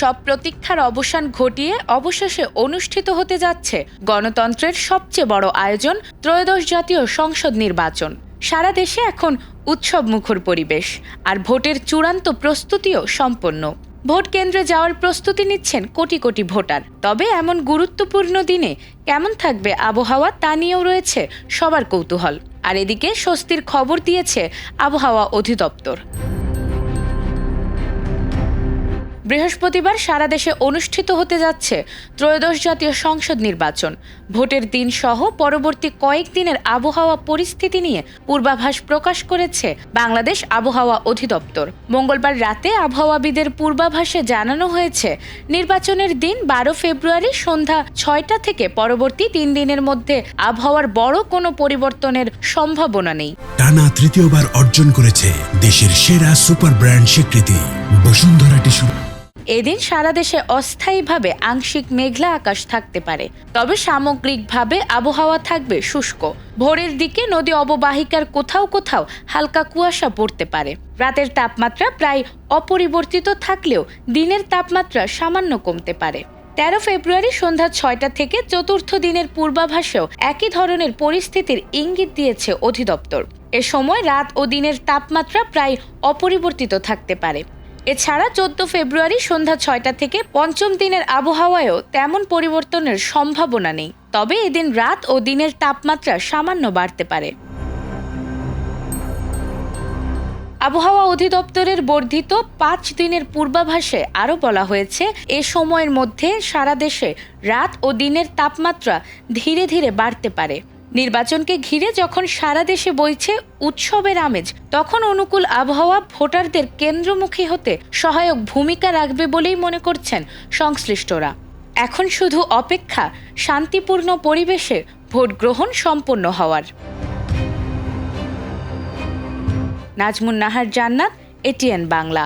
সব প্রতীক্ষার অবসান ঘটিয়ে অবশেষে অনুষ্ঠিত হতে যাচ্ছে গণতন্ত্রের সবচেয়ে বড় আয়োজন ত্রয়োদশ জাতীয় সংসদ নির্বাচন। সারা দেশে এখন উৎসবমুখর পরিবেশ, আর ভোটের চূড়ান্ত প্রস্তুতিও সম্পন্ন। ভোট কেন্দ্রে যাওয়ার প্রস্তুতি নিচ্ছেন কোটি কোটি ভোটার। তবে এমন গুরুত্বপূর্ণ দিনে কেমন থাকবে আবহাওয়া তা নিয়েও রয়েছে সবার কৌতূহল। আর এদিকে স্বস্তির খবর দিয়েছে আবহাওয়া অধিদপ্তর। বৃহস্পতিবার সারা দেশে অনুষ্ঠিত হতে যাচ্ছে ত্রয়োদশ জাতীয় সংসদ নির্বাচন। ভোটের দিন সহ পরবর্তী কয়েকদিনের আবহাওয়া পরিস্থিতি নিয়ে পূর্বাভাস প্রকাশ করেছে বাংলাদেশ আবহাওয়া অধিদপ্তর। মঙ্গলবার রাতে আবহাওয়াবিদের পূর্বাভাসে জানানো হয়েছে, নির্বাচনের দিন 12 ফেব্রুয়ারি সন্ধ্যা 6টা থেকে পরবর্তী 3 দিনের মধ্যে আবহাওয়ার বড় কোনো পরিবর্তনের সম্ভাবনা নেই। টানা তৃতীয়বার অর্জন করেছে দেশের সেরা সুপার ব্র্যান্ড স্বীকৃতি বসুন্ধরা টিস্যু। এদিন সারা দেশে অস্থায়ীভাবে আংশিক মেঘলা আকাশ থাকতে পারে, তবে সামগ্রিকভাবে আবহাওয়া থাকবে শুষ্ক। ভোরের দিকে নদী অববাহিকার কোথাও কোথাও হালকা কুয়াশা পড়তে পারে। রাতের তাপমাত্রা প্রায় অপরিবর্তিত থাকলেও দিনের তাপমাত্রা সামান্য কমতে পারে। 13 ফেব্রুয়ারি সন্ধ্যা 6টা থেকে চতুর্থ দিনের পূর্বাভাসেও একই ধরনের পরিস্থিতির ইঙ্গিত দিয়েছে অধিদপ্তর। এ সময় রাত ও দিনের তাপমাত্রা প্রায় অপরিবর্তিত থাকতে পারে। এছাড়া 14 ফেব্রুয়ারি সন্ধ্যা 6টা থেকে পঞ্চম দিনের আবহাওয়ায়ও তেমন পরিবর্তনের সম্ভাবনা নেই, তবে এদিন রাত ও দিনের তাপমাত্রা সামান্য বাড়তে পারে। আবহাওয়া অধিদপ্তরের বর্ধিত 5 দিনের পূর্বাভাসে আরও বলা হয়েছে, এ সময়ের মধ্যে সারা দেশে রাত ও দিনের তাপমাত্রা ধীরে ধীরে বাড়তে পারে। নির্বাচনকে ঘিরে যখন সারা দেশে বইছে উৎসবের আমেজ, তখন অনুকূল আবহাওয়া ভোটারদের কেন্দ্রমুখী হতে সহায়ক ভূমিকা রাখবে বলেই মনে করছেন সংশ্লিষ্টরা। এখন শুধু অপেক্ষা শান্তিপূর্ণ পরিবেশে ভোট গ্রহণ সম্পন্ন হওয়ার। নাজমুন নাহার জান্নাত, এটিএন বাংলা।